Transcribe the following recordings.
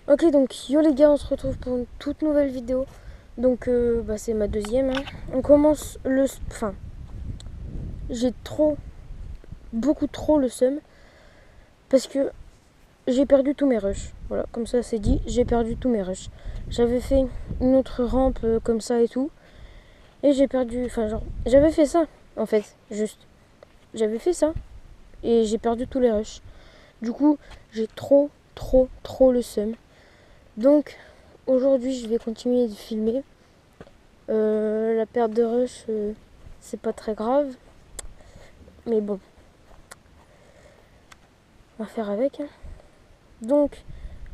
Ok, donc yo les gars, on se retrouve pour une toute nouvelle vidéo. Donc c'est ma deuxième, hein. On commence Enfin, j'ai beaucoup trop le seum. Parce que j'ai perdu tous mes rushs. Voilà, comme ça c'est dit, j'ai perdu tous mes rushs. J'avais fait une autre rampe comme ça et tout. Et j'ai perdu, enfin genre, j'avais fait ça en fait, juste. J'avais fait ça et j'ai perdu tous les rushs. Du coup, j'ai trop le seum. Donc aujourd'hui, je vais continuer de filmer. La perte de rush, c'est pas très grave. Mais bon, on va faire avec, hein. Donc,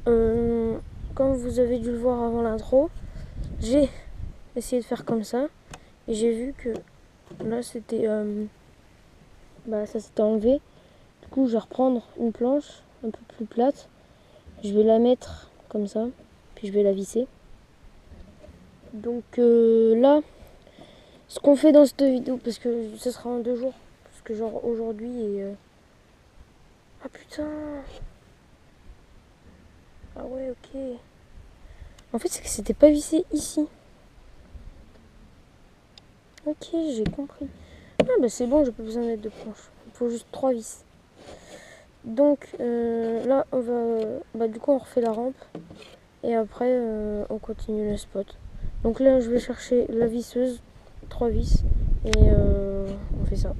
comme vous avez dû le voir avant l'intro, j'ai essayé de faire comme ça. Et j'ai vu que là, c'était... ça s'était enlevé. Du coup, je vais reprendre une planche un peu plus plate. Je vais la mettre comme ça. Puis je vais la visser. Donc là, ce qu'on fait dans cette vidéo, parce que ce sera en 2 jours. Parce que genre aujourd'hui et... Ah putain! Ah ouais, ok. En fait, c'est que c'était pas vissé ici. Ok, j'ai compris. Ah bah c'est bon, j'ai pas besoin d'être de planche. Il faut juste 3 vis. Donc là, on va... du coup, on refait la rampe. Et après, on continue le spot. Donc là, je vais chercher la visseuse. 3 vis. Et on fait ça.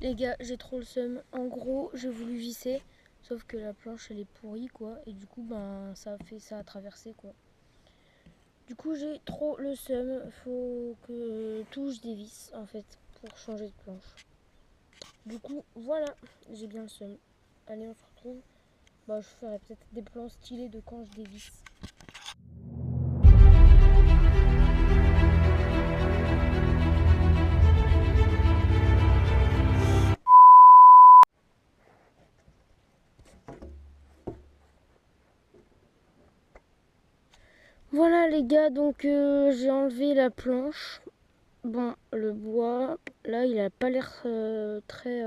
Les gars, j'ai trop le seum. En gros, j'ai voulu visser. Sauf que la planche, elle est pourrie, quoi. Et du coup, ça a traversé, quoi. Du coup, j'ai trop le seum. Faut que tout je dévisse, en fait, pour changer de planche. Du coup, voilà, j'ai bien le seum. Allez, on se retrouve. Je ferai peut-être des plans stylés de quand je dévisse. Voilà les gars, donc j'ai enlevé la planche. Bon, le bois, là, il a pas l'air très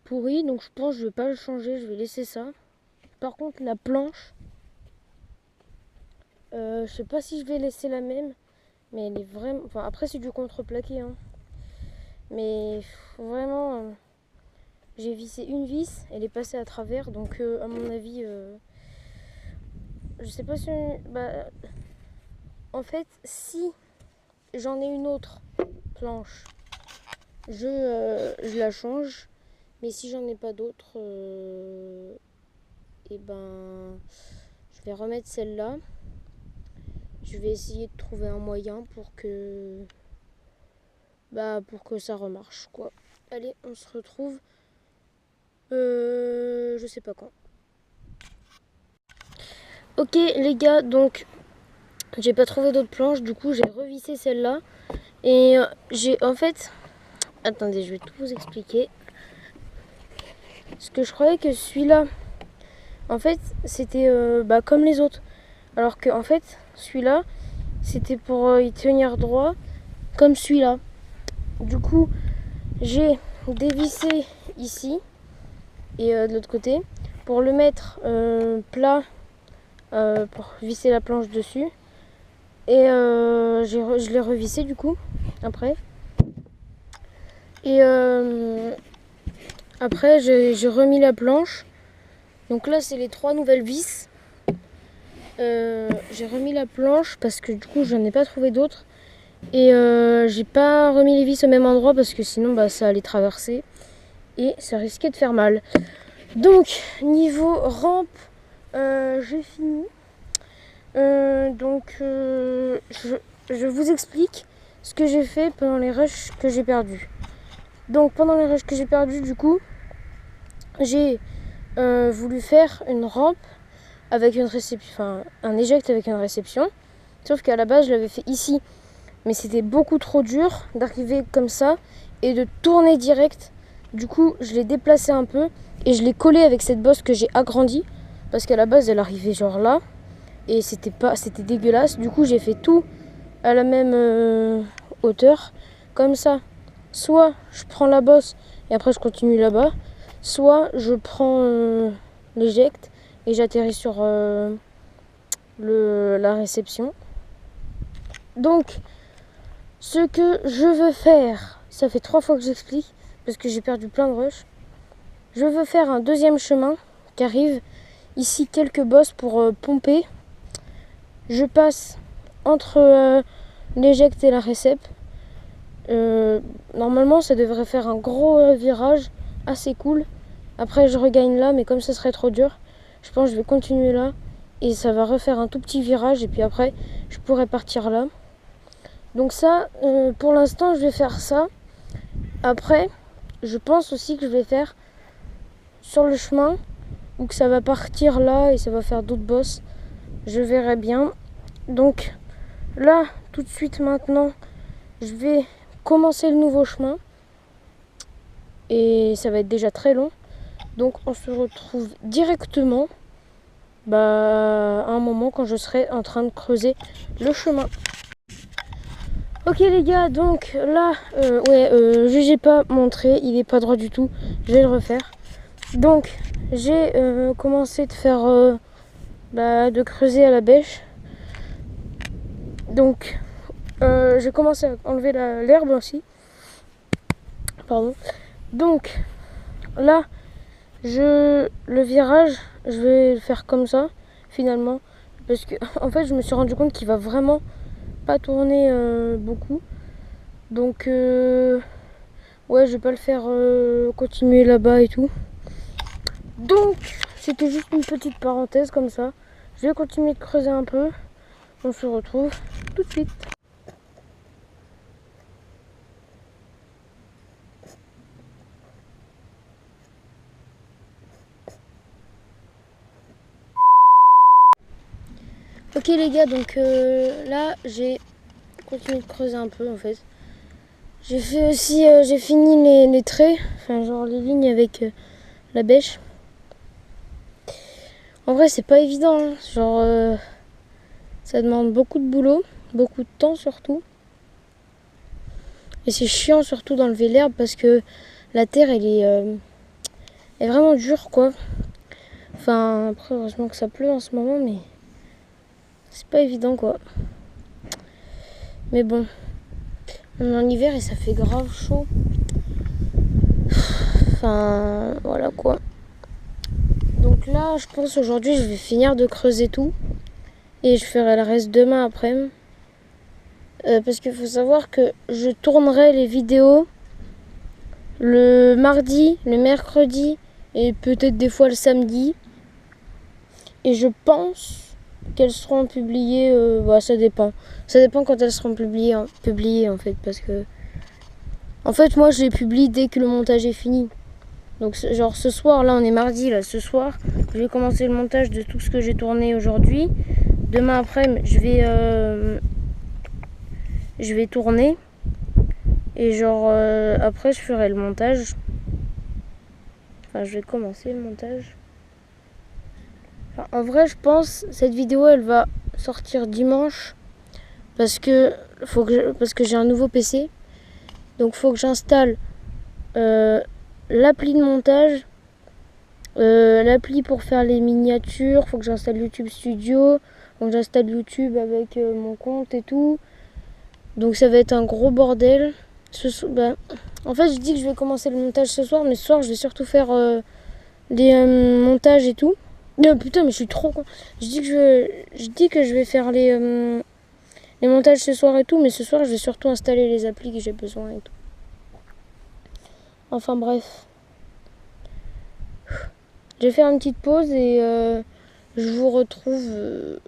pourri, donc je pense que je vais pas le changer, je vais laisser ça. Par contre, la planche, je sais pas si je vais laisser la même, mais elle est vraiment... Enfin, après, c'est du contreplaqué, hein. Mais vraiment, j'ai vissé une vis, elle est passée à travers, donc à mon avis, je sais pas si... en fait, si j'en ai une autre planche, je la change. Mais si j'en ai pas d'autres, je vais remettre celle-là. Je vais essayer de trouver un moyen pour que ça remarche, quoi. Allez, on se retrouve. Je sais pas quand. Ok les gars, donc j'ai pas trouvé d'autres planches, du coup j'ai revissé celle-là. Et j'ai en fait... Attendez, je vais tout vous expliquer. Parce que je croyais que celui-là, en fait, c'était comme les autres. Alors que en fait, celui-là, c'était pour y tenir droit, comme celui-là. Du coup, j'ai dévissé ici et de l'autre côté pour le mettre plat, pour visser la planche dessus. Et je l'ai revissé du coup après. Et après, j'ai remis la planche. Donc là, c'est les 3 nouvelles vis. J'ai remis la planche parce que du coup, j'en ai pas trouvé d'autres. Et j'ai pas remis les vis au même endroit parce que sinon, ça allait traverser. Et ça risquait de faire mal. Donc, niveau rampe, j'ai fini. Je vous explique ce que j'ai fait pendant les rushs que j'ai perdus. Donc, pendant les rushs que j'ai perdus, du coup, j'ai voulu faire une rampe avec une réception, enfin un éject avec une réception. Sauf qu'à la base, je l'avais fait ici. Mais c'était beaucoup trop dur d'arriver comme ça et de tourner direct. Du coup, je l'ai déplacé un peu et je l'ai collé avec cette bosse que j'ai agrandie. Parce qu'à la base, elle arrivait genre là. et c'était dégueulasse. Du coup j'ai fait tout à la même hauteur, comme ça. Soit je prends la bosse et après je continue là-bas, soit je prends l'éjecte et j'atterris sur la réception. Donc ce que je veux faire, ça fait 3 fois que j'explique parce que j'ai perdu plein de rush. Je veux faire un deuxième chemin qui arrive. Ici quelques bosses pour pomper. Je passe entre l'éjecte et la récep. Normalement ça devrait faire un gros virage assez cool. Après je regagne là, mais comme ça serait trop dur, je pense que je vais continuer là et ça va refaire un tout petit virage et puis après je pourrais partir là. Donc ça, pour l'instant je vais faire ça. Après je pense aussi que je vais faire sur le chemin ou que ça va partir là et ça va faire d'autres bosses. Je verrai bien. Donc là tout de suite maintenant je vais commencer le nouveau chemin et ça va être déjà très long. Donc on se retrouve directement à un moment quand je serai en train de creuser le chemin. Ok les gars, donc là, jugez pas mon trait, il est pas droit du tout, je vais le refaire. Donc j'ai commencé de faire, de creuser à la bêche. Donc j'ai commencé à enlever l'herbe aussi. Pardon. Donc là, le virage, je vais le faire comme ça finalement. Parce que en fait je me suis rendu compte qu'il va vraiment pas tourner beaucoup. Donc ouais, je vais pas le faire continuer là-bas et tout. Donc c'était juste une petite parenthèse comme ça. Je vais continuer de creuser un peu. On se retrouve tout de suite. Ok les gars, donc là j'ai continué de creuser un peu en fait. J'ai fait aussi, j'ai fini les traits, enfin genre les lignes avec la bêche. En vrai c'est pas évident, hein. Genre ça demande beaucoup de boulot, beaucoup de temps surtout. Et c'est chiant surtout d'enlever l'herbe parce que la terre elle est vraiment dure quoi. Enfin après heureusement que ça pleut en ce moment mais c'est pas évident quoi. Mais bon, on est en hiver et ça fait grave chaud. Enfin voilà quoi. Donc là je pense aujourd'hui je vais finir de creuser tout. Et je ferai le reste demain après. Parce qu'il faut savoir que je tournerai les vidéos le mardi, le mercredi et peut-être des fois le samedi. Et je pense qu'elles seront publiées, ça dépend. Ça dépend quand elles seront publiées en fait. Parce que en fait moi je les publie dès que le montage est fini. Donc genre ce soir, là on est mardi, là ce soir, je vais commencer le montage de tout ce que j'ai tourné aujourd'hui. Demain après je vais tourner et genre après je ferai le montage. Enfin je vais commencer le montage. Enfin, en vrai je pense cette vidéo elle va sortir dimanche parce que j'ai un nouveau PC. Donc faut que j'installe l'appli de montage, l'appli pour faire les miniatures, faut que j'installe YouTube Studio, faut que j'installe YouTube avec mon compte et tout. Donc ça va être un gros bordel. En fait je dis que je vais commencer le montage ce soir, mais ce soir je vais surtout faire des montages et tout. Putain mais je suis trop con. Je dis que je vais faire les montages ce soir et tout, mais ce soir je vais surtout installer les applis que j'ai besoin et tout. Enfin bref. Je vais faire une petite pause et je vous retrouve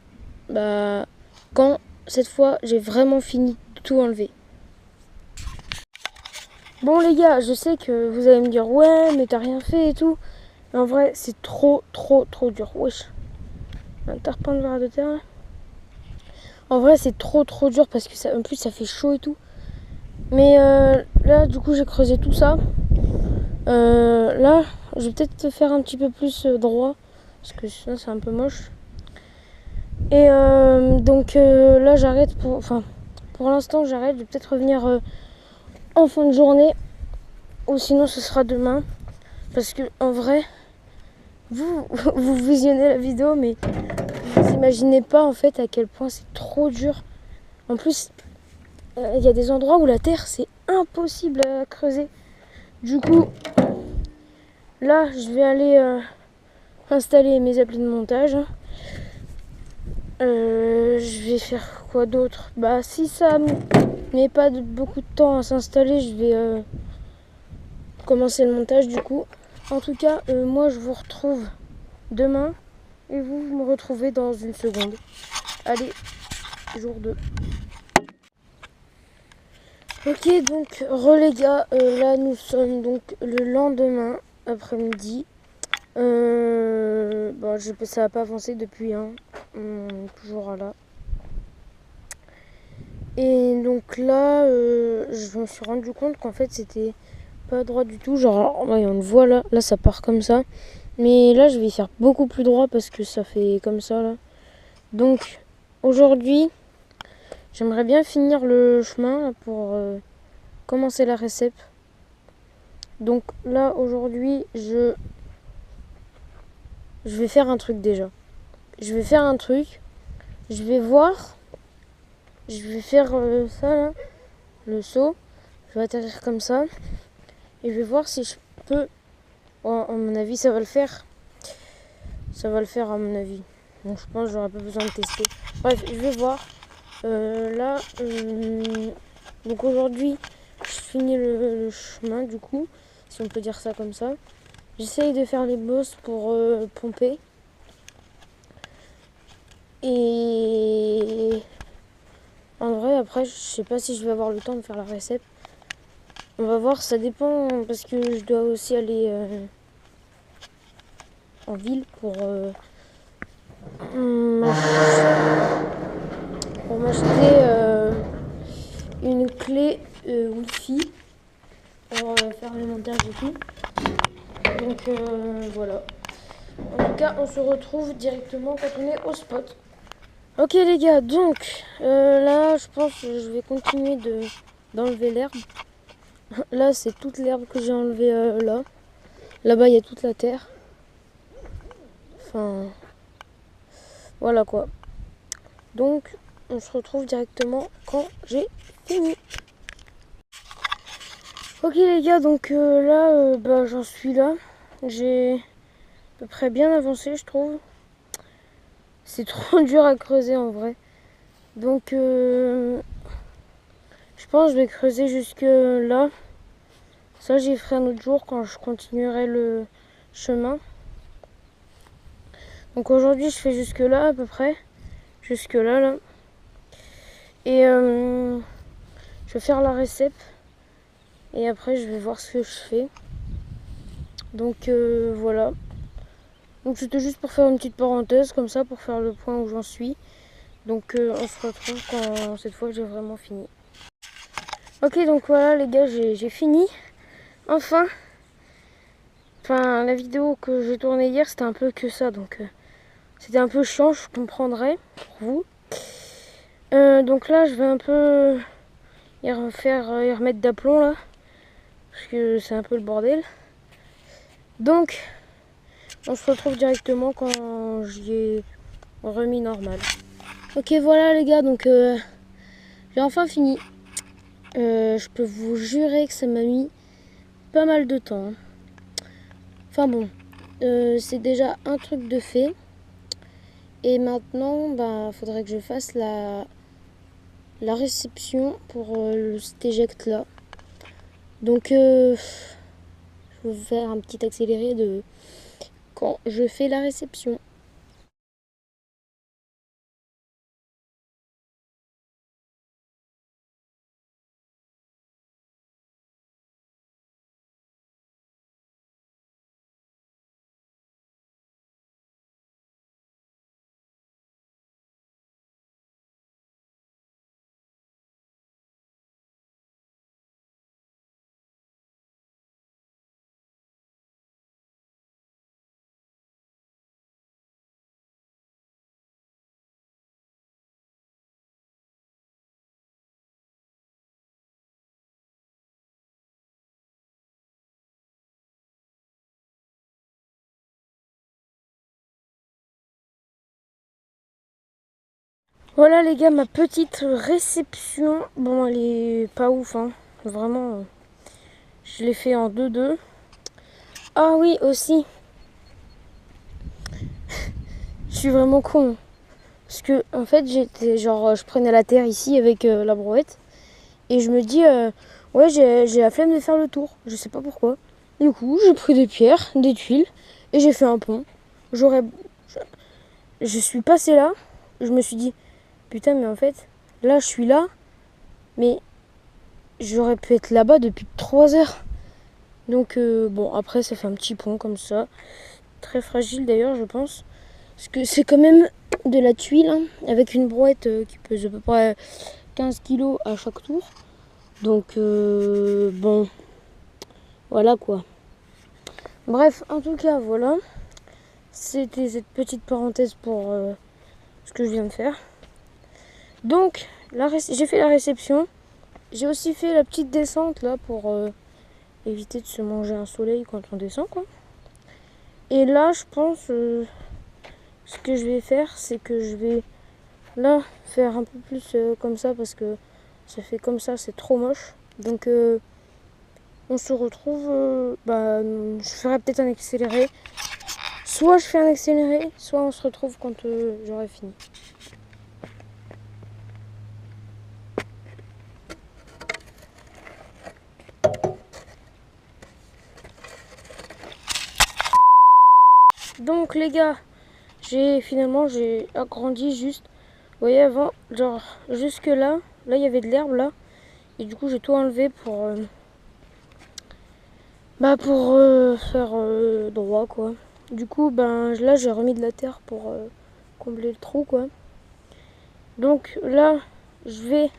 quand cette fois j'ai vraiment fini de tout enlever. Bon les gars, je sais que vous allez me dire ouais mais t'as rien fait et tout. Mais en vrai c'est trop dur. Wesh. Un tarpin de verre de terre. En vrai c'est trop dur parce que en plus ça fait chaud et tout. Mais là du coup j'ai creusé tout ça. Là je vais peut-être faire un petit peu plus droit parce que sinon c'est un peu moche. Et donc là j'arrête pour l'instant j'arrête. Je vais peut-être revenir en fin de journée ou sinon ce sera demain. Parce que en vrai, vous visionnez la vidéo mais vous imaginez pas en fait à quel point c'est trop dur. En plus, il y a des endroits où la terre c'est impossible à creuser. Du coup, là je vais aller installer mes applis de montage. Je vais faire quoi d'autre? Bah si ça met pas beaucoup de temps à s'installer, je vais commencer le montage du coup. En tout cas, moi je vous retrouve demain et vous me retrouvez dans une seconde. Allez, jour 2. Ok, donc les gars, là nous sommes donc le lendemain après-midi. Bon, ça n'a pas avancé depuis, hein. On est toujours là. Et donc là, je me suis rendu compte qu'en fait c'était pas droit du tout. Genre, ouais, on le voit là, là ça part comme ça. Mais là, je vais faire beaucoup plus droit parce que ça fait comme ça là. Donc aujourd'hui, j'aimerais bien finir le chemin là, pour commencer la récep. Donc là, aujourd'hui, je vais faire un truc déjà. Je vais faire un truc. Je vais voir. Je vais faire ça là, le saut. Je vais atterrir comme ça. Et je vais voir si je peux. Bon, à mon avis, ça va le faire. Ça va le faire à mon avis. Donc je pense que j'aurai pas besoin de tester. Bref, je vais voir. Là, donc aujourd'hui, je finis le chemin du coup, si on peut dire ça comme ça. J'essaye de faire les bosses pour pomper. Et en vrai, après, je sais pas si je vais avoir le temps de faire la recette. On va voir, ça dépend parce que je dois aussi aller en ville pour m'acheter une clé Wi-Fi pour faire le montage et tout. Donc voilà. En tout cas, on se retrouve directement quand on est au spot. Ok les gars, donc là, je pense que je vais continuer d'enlever l'herbe. Là, c'est toute l'herbe que j'ai enlevée là. Là-bas, il y a toute la terre. Enfin, voilà quoi. Donc, on se retrouve directement quand j'ai fini. Ok les gars, donc là, bah, j'en suis là. J'ai à peu près bien avancé, je trouve. C'est trop dur à creuser en vrai. Donc, je pense que je vais creuser jusque là. Ça, j'y ferai un autre jour quand je continuerai le chemin. Donc aujourd'hui, je fais jusque là à peu près. Jusque là, là. Et je vais faire la récep. Et après, je vais voir ce que je fais. Donc voilà. Donc c'était juste pour faire une petite parenthèse comme ça, pour faire le point où j'en suis. Donc on se retrouve quand cette fois j'ai vraiment fini. Ok, donc voilà les gars, j'ai fini. Enfin. Enfin, la vidéo que j'ai tournée hier, c'était un peu que ça. Donc c'était un peu chiant, je comprendrais pour vous. Donc là, je vais un peu y remettre d'aplomb là. Parce que c'est un peu le bordel. Donc, on se retrouve directement quand j'y ai remis normal. Ok, voilà les gars, donc j'ai enfin fini. Je peux vous jurer que ça m'a mis pas mal de temps, hein. Enfin bon, c'est déjà un truc de fait. Et maintenant, bah, faudrait que je fasse la réception pour le stéject là. Donc, je vais vous faire un petit accéléré de quand je fais la réception. Voilà les gars, ma petite réception. Bon, elle est pas ouf, hein. Vraiment, je l'ai fait en 2-2. Ah oui, aussi, je suis vraiment con. Parce que, en fait, j'étais genre, je prenais la terre ici avec la brouette. Et je me dis, ouais, j'ai la flemme de faire le tour. Je sais pas pourquoi. Du coup, j'ai pris des pierres, des tuiles, et j'ai fait un pont. J'aurais. Je suis passé là, je me suis dit, putain, mais en fait, là, je suis là, mais j'aurais pu être là-bas depuis 3 heures. Donc, bon, après, ça fait un petit pont comme ça. Très fragile d'ailleurs, je pense. Parce que c'est quand même de la tuile, hein, avec une brouette qui pèse à peu près 15 kilos à chaque tour. Donc, bon, voilà quoi. Bref, en tout cas, voilà. C'était cette petite parenthèse pour ce que je viens de faire. Donc, j'ai fait la réception. J'ai aussi fait la petite descente là pour éviter de se manger un soleil quand on descend, quoi. Et là, je pense, ce que je vais faire, c'est que je vais là faire un peu plus comme ça parce que ça fait comme ça, c'est trop moche. Donc, on se retrouve. Je ferai peut-être un accéléré. Soit je fais un accéléré, soit on se retrouve quand j'aurai fini. Donc les gars, j'ai agrandi juste. Vous voyez avant, genre jusque là, il y avait de l'herbe là. Et du coup j'ai tout enlevé pour faire droit quoi. Du coup là j'ai remis de la terre pour combler le trou quoi. Donc là je vais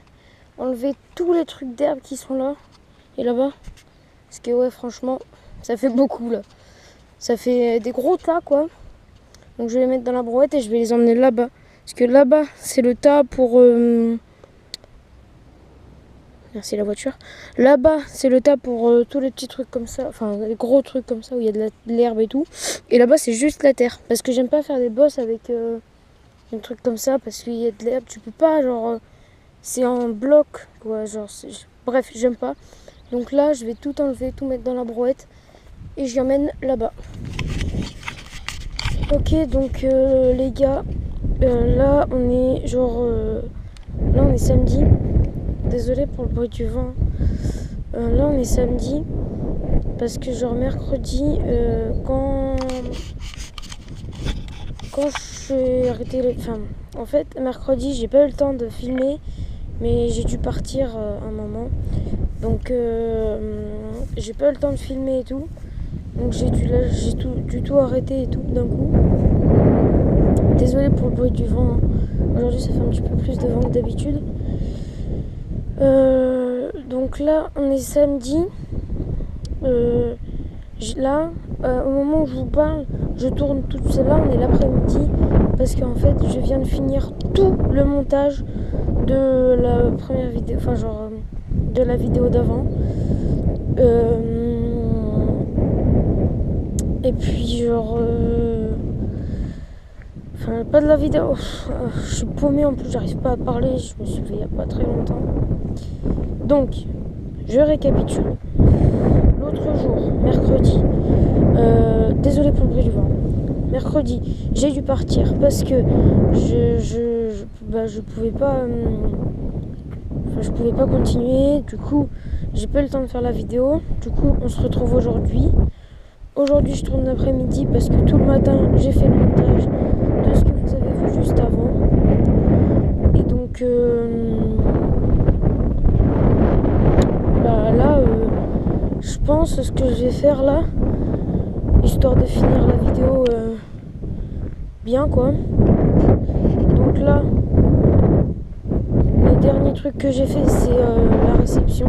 enlever tous les trucs d'herbe qui sont là et là-bas. Parce que ouais franchement ça fait beaucoup là. Ça fait des gros tas quoi. Donc je vais les mettre dans la brouette et je vais les emmener là-bas. Parce que là-bas c'est le tas pour... Merci la voiture. Là-bas c'est le tas pour tous les petits trucs comme ça. Enfin les gros trucs comme ça où il y a de l'herbe et tout. Et là-bas c'est juste la terre. Parce que j'aime pas faire des bosses avec un truc comme ça. Parce qu'il y a de l'herbe. Tu peux pas genre... c'est en bloc quoi. Genre, bref j'aime pas. Donc là je vais tout enlever, tout mettre dans la brouette. Et j'y emmène là-bas. Ok donc les gars. Là on est genre... là on est samedi. Désolée pour le bruit du vent. Là on est samedi. Parce que genre mercredi, quand j'ai arrêté enfin, en fait mercredi j'ai pas eu le temps de filmer. Mais j'ai dû partir un moment. Donc j'ai pas eu le temps de filmer et tout. Donc j'ai dû tout arrêter et tout d'un coup. Désolée pour le bruit du vent. Hein. Aujourd'hui ça fait un petit peu plus de vent que d'habitude. Donc là on est samedi. Là, au moment où je vous parle, je tourne toute celle-là, on est l'après-midi. Parce qu'en fait je viens de finir tout le montage de la première vidéo. Enfin genre de la vidéo d'avant. Et puis genre... Enfin, pas de la vidéo. Je suis paumée en plus, j'arrive pas à parler. Je me suis fait il y a pas très longtemps. Donc, je récapitule. L'autre jour, mercredi. Désolée pour le bruit du vent. Mercredi, j'ai dû partir parce que je pouvais pas... je pouvais pas continuer. Du coup, j'ai pas eu le temps de faire la vidéo. Du coup, on se retrouve aujourd'hui. Aujourd'hui, je tourne l'après-midi parce que tout le matin, j'ai fait le montage de ce que vous avez vu juste avant. Et donc, là, je pense ce que je vais faire là, histoire de finir la vidéo bien quoi. Donc là, le dernier truc que j'ai fait, c'est la réception.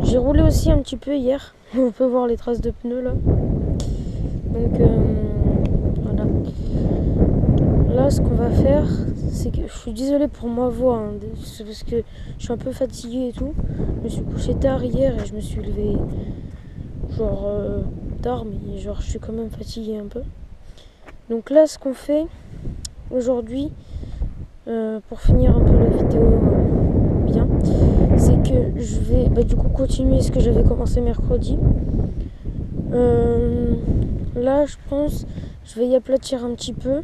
J'ai roulé aussi un petit peu hier. On peut voir les traces de pneus là. Donc voilà. Là ce qu'on va faire, c'est que je suis désolée pour ma voix, hein, c'est parce que je suis un peu fatiguée et tout. Je me suis couchée tard hier et je me suis levée genre tard, mais genre je suis quand même fatiguée un peu. Donc là ce qu'on fait, aujourd'hui, pour finir un peu la vidéo bien, c'est que je vais du coup continuer ce que j'avais commencé mercredi. Là, je pense, je vais y aplatir un petit peu.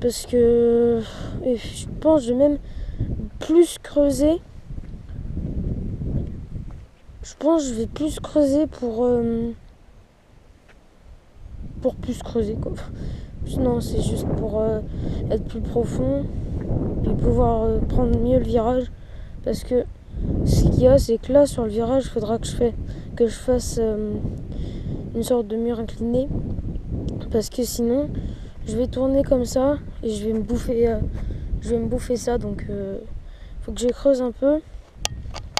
Parce que je pense que je vais même plus creuser. Je pense que je vais plus creuser pour plus creuser quoi. Non, c'est juste pour être plus profond et pouvoir prendre mieux le virage. Parce que ce qu'il y a, c'est que là sur le virage, il faudra que je fasse une sorte de mur incliné. Parce que sinon, je vais tourner comme ça et je vais me bouffer ça. Donc faut que je creuse un peu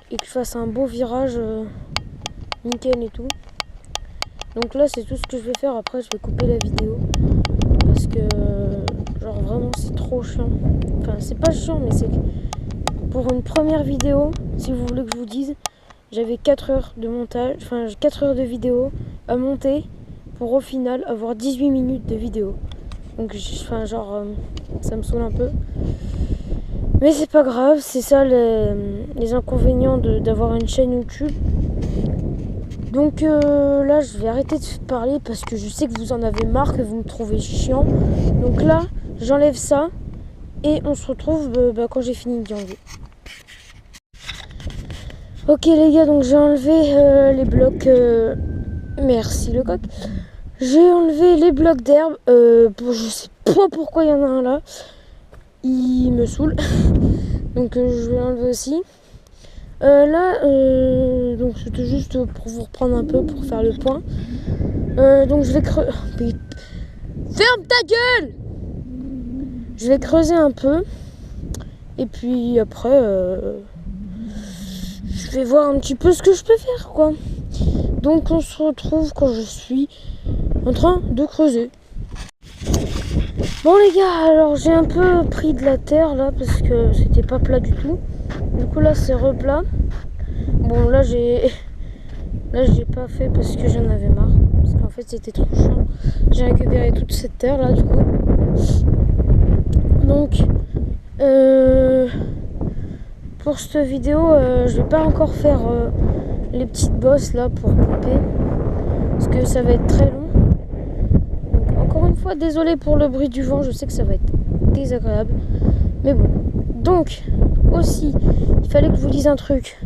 et que je fasse un beau virage nickel et tout. Donc là c'est tout ce que je vais faire. Après je vais couper la vidéo parce que genre vraiment c'est trop chiant. Enfin c'est pas chiant, mais c'est que pour une première vidéo, si vous voulez que je vous dise, j'avais 4 heures de montage, enfin 4 heures de vidéo à monter pour au final avoir 18 minutes de vidéo. Donc ça me saoule un peu. Mais c'est pas grave, c'est ça les inconvénients d'avoir une chaîne YouTube. Donc là je vais arrêter de parler parce que je sais que vous en avez marre, que vous me trouvez chiant. Donc là j'enlève ça et on se retrouve quand j'ai fini d'enlever. Ok les gars, donc j'ai enlevé les blocs. Merci le coq. J'ai enlevé les blocs d'herbe. Je sais pas pourquoi il y en a un là. Il me saoule. Donc je vais l'enlever aussi. Donc c'était juste pour vous reprendre un peu, pour faire le point. Donc je vais creuser. Ferme ta gueule! Je vais creuser un peu. Et puis après, je vais voir un petit peu ce que je peux faire, quoi. Donc on se retrouve quand je suis en train de creuser. Bon les gars, alors j'ai un peu pris de la terre là parce que c'était pas plat du tout. Du coup là c'est replat. Bon là j'ai pas fait parce que j'en avais marre. Parce qu'en fait c'était trop chiant. J'ai récupéré toute cette terre là du coup. Donc pour cette vidéo je vais pas encore faire les petites bosses là pour couper. Parce que ça va être très long. Donc encore une fois désolé pour le bruit du vent. Je sais que ça va être désagréable. Mais bon. Donc aussi il fallait que je vous dise un truc.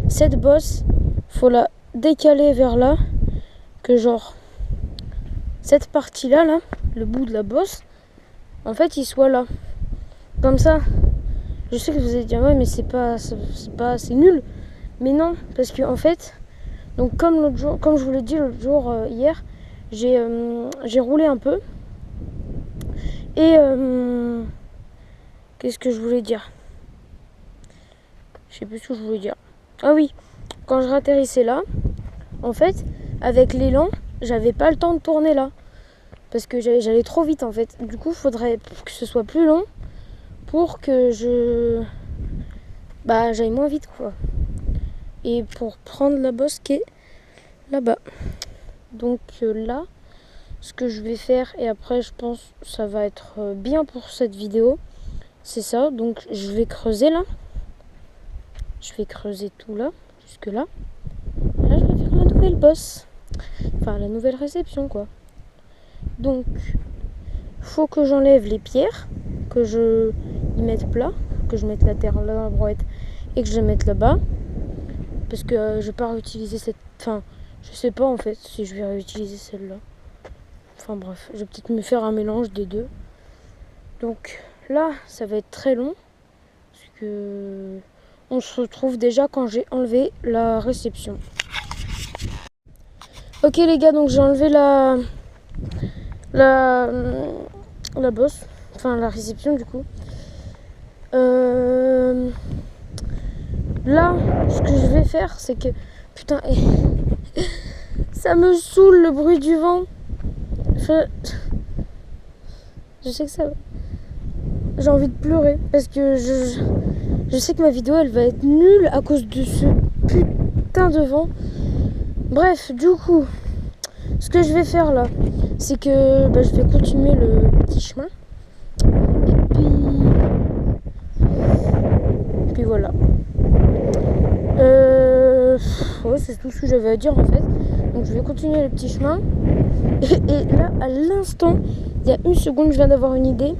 Cette bosse, faut la décaler vers là, que genre cette partie là, le bout de la bosse, en fait il soit là. Comme ça, je sais que vous allez dire ouais mais c'est nul. Mais non, parce que en fait, donc comme je vous l'ai dit l'autre jour hier, j'ai roulé un peu. Et qu'est-ce que je voulais dire? Je sais plus ce que je voulais dire. Ah oui, quand je ratterrissais là, en fait, avec l'élan, j'avais pas le temps de tourner là. Parce que j'allais trop vite en fait. Du coup, il faudrait que ce soit plus long pour que j'aille moins vite quoi. Et pour prendre la bosse qui est là-bas. Donc là, ce que je vais faire, et après je pense que ça va être bien pour cette vidéo, c'est ça. Donc je vais creuser là. Je vais creuser tout là, jusque là. Là, je vais faire la nouvelle bosse. Enfin, la nouvelle réception, quoi. Donc, faut que j'enlève les pierres, que je y mette plat, que je mette la terre là dans la brouette et que je la mette là-bas. Parce que je vais pas réutiliser cette... Enfin, je sais pas en fait si je vais réutiliser celle-là. Enfin bref, je vais peut-être me faire un mélange des deux. Donc là, ça va être très long. Parce que... on se retrouve déjà quand j'ai enlevé la réception. Ok les gars, donc j'ai enlevé la bosse, enfin la réception du coup. Là, ce que je vais faire, c'est que putain, ça me saoule le bruit du vent. Je sais que ça, j'ai envie de pleurer parce que je sais que ma vidéo elle va être nulle à cause de ce putain de vent. Bref, du coup, ce que je vais faire là, c'est que je vais continuer le petit chemin. puis voilà. Ouais, c'est tout ce que j'avais à dire en fait. Donc je vais continuer le petit chemin. Et là, à l'instant, il y a une seconde, je viens d'avoir une idée.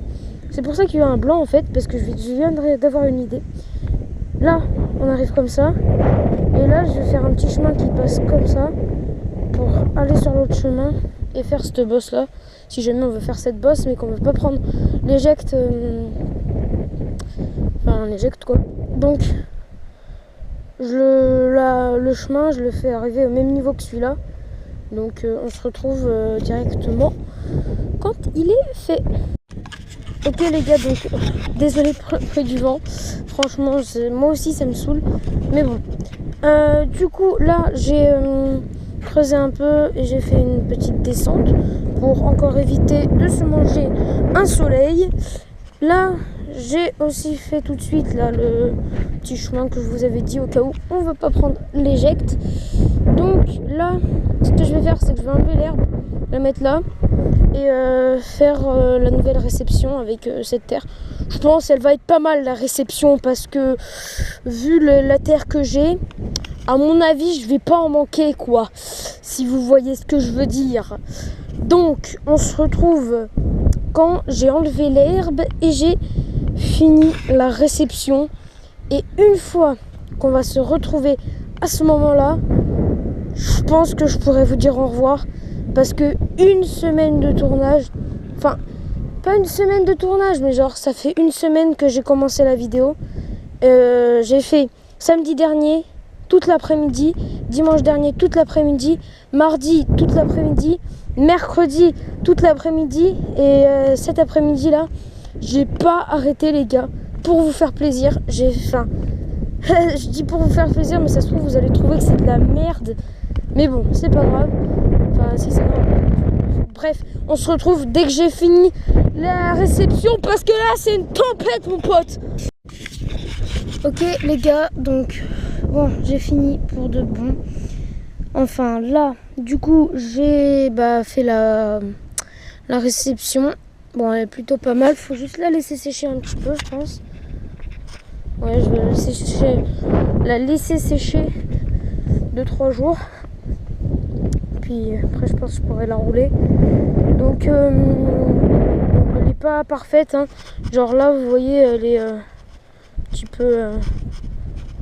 C'est pour ça qu'il y a un blanc en fait, parce que je viens d'avoir une idée. Là, on arrive comme ça. Et là, je vais faire un petit chemin qui passe comme ça pour aller sur l'autre chemin et faire cette bosse là. Si jamais on veut faire cette bosse, mais qu'on veut pas prendre l'éjecte. Enfin, l'éjecte quoi. Donc, le chemin, je le fais arriver au même niveau que celui-là. Donc, on se retrouve directement quand il est fait. Ok les gars, donc désolé pour le bruit du vent. Franchement, moi aussi ça me saoule. Mais bon. Du coup, là, j'ai creusé un peu et j'ai fait une petite descente pour encore éviter de se manger un soleil. Là, j'ai aussi fait tout de suite là, le petit chemin que je vous avais dit au cas où on ne veut pas prendre l'éjecte. Donc là, ce que je vais faire, c'est que je vais enlever l'herbe, la mettre là et faire la nouvelle réception avec cette terre. Je pense qu'elle va être pas mal la réception parce que vu la terre que j'ai, à mon avis, je vais pas en manquer quoi, si vous voyez ce que je veux dire. Donc, on se retrouve quand j'ai enlevé l'herbe et j'ai fini la réception. Et une fois qu'on va se retrouver à ce moment-là, je pense que je pourrais vous dire au revoir. Parce que une semaine de tournage, enfin, pas une semaine de tournage, mais genre ça fait une semaine que j'ai commencé la vidéo. J'ai fait samedi dernier toute l'après-midi, dimanche dernier toute l'après-midi, mardi toute l'après-midi, mercredi toute l'après-midi et cet après-midi là, j'ai pas arrêté les gars. Pour vous faire plaisir, j'ai faim. Je dis pour vous faire plaisir, mais ça se trouve vous allez trouver que c'est de la merde. Mais bon, c'est pas grave. Enfin, si c'est grave. Bref, on se retrouve dès que j'ai fini la réception parce que là, c'est une tempête, mon pote. Ok, les gars, donc, bon, j'ai fini pour de bon. Enfin, là, du coup, j'ai fait la réception. Bon, elle est plutôt pas mal. Faut juste la laisser sécher un petit peu, je pense. Ouais, je vais la laisser sécher 2-3 jours. Puis après je pense que je pourrais la rouler. Donc elle n'est pas parfaite hein. Genre là vous voyez elle est un petit peu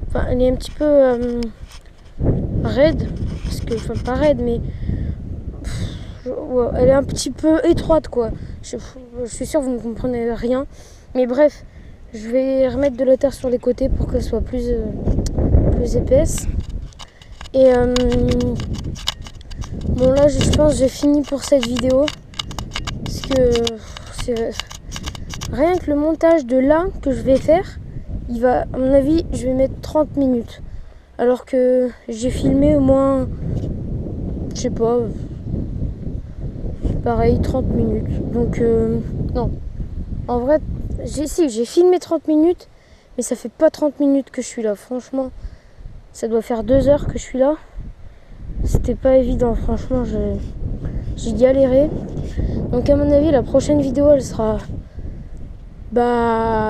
enfin elle est un petit peu raide. Parce que, enfin pas raide mais ouais, elle est un petit peu étroite quoi. Je suis sûre que vous ne comprenez rien. Mais bref, je vais remettre de la terre sur les côtés pour qu'elle soit plus épaisse. Et bon là je pense que j'ai fini pour cette vidéo. Parce que c'est rien que le montage de là que je vais faire, il va, à mon avis, je vais mettre 30 minutes. Alors que j'ai filmé au moins, je sais pas, pareil, 30 minutes. Donc non. En vrai, j'ai filmé 30 minutes, mais ça fait pas 30 minutes que je suis là. Franchement, ça doit faire 2 heures que je suis là. C'était pas évident, franchement, j'ai galéré. Donc à mon avis, la prochaine vidéo, elle sera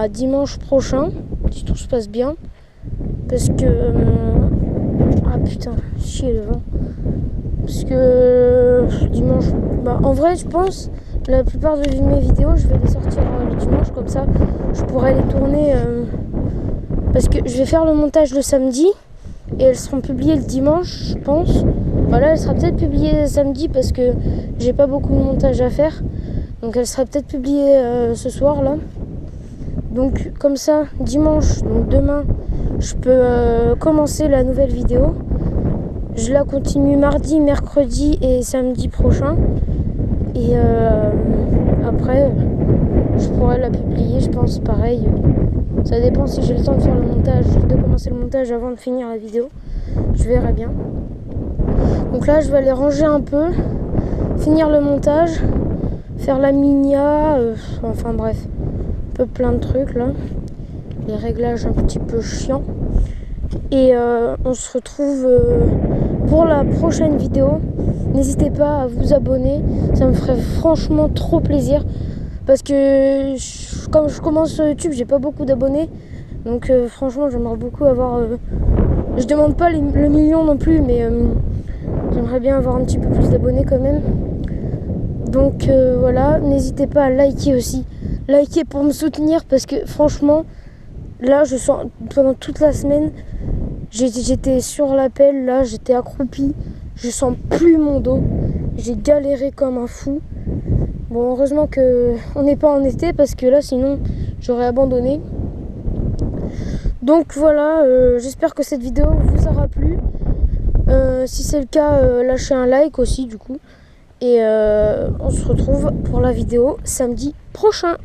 dimanche prochain, si tout se passe bien. Parce que... ah putain, chier le vent. Parce que dimanche... en vrai, je pense, la plupart de mes vidéos, je vais les sortir le dimanche, comme ça, je pourrais les tourner... parce que je vais faire le montage le samedi, et elles seront publiées le dimanche, je pense. Voilà, elle sera peut-être publiée samedi parce que j'ai pas beaucoup de montage à faire. Donc elle sera peut-être publiée ce soir là. Donc comme ça, dimanche, donc demain, je peux commencer la nouvelle vidéo. Je la continue mardi, mercredi et samedi prochain. Et après, je pourrais la publier, je pense, pareil. Ça dépend si j'ai le temps de faire le montage, de commencer le montage avant de finir la vidéo. Je verrai bien. Donc là, je vais aller ranger un peu, finir le montage, faire la minia, enfin bref, un peu plein de trucs là. Les réglages un petit peu chiants. Et on se retrouve pour la prochaine vidéo. N'hésitez pas à vous abonner, ça me ferait franchement trop plaisir. Parce que comme je commence sur YouTube, j'ai pas beaucoup d'abonnés. Donc franchement, j'aimerais beaucoup avoir... je demande pas le million non plus, mais j'aimerais bien avoir un petit peu plus d'abonnés quand même. Donc voilà, n'hésitez pas à liker aussi. Liker pour me soutenir parce que franchement, là, je sens pendant toute la semaine, j'étais sur l'appel, là, j'étais accroupie. Je sens plus mon dos. J'ai galéré comme un fou. Bon, heureusement qu'on n'est pas en été parce que là, sinon, j'aurais abandonné. Donc voilà, j'espère que cette vidéo vous aura plu. Si c'est le cas, lâchez un like aussi du coup. Et on se retrouve pour la vidéo samedi prochain.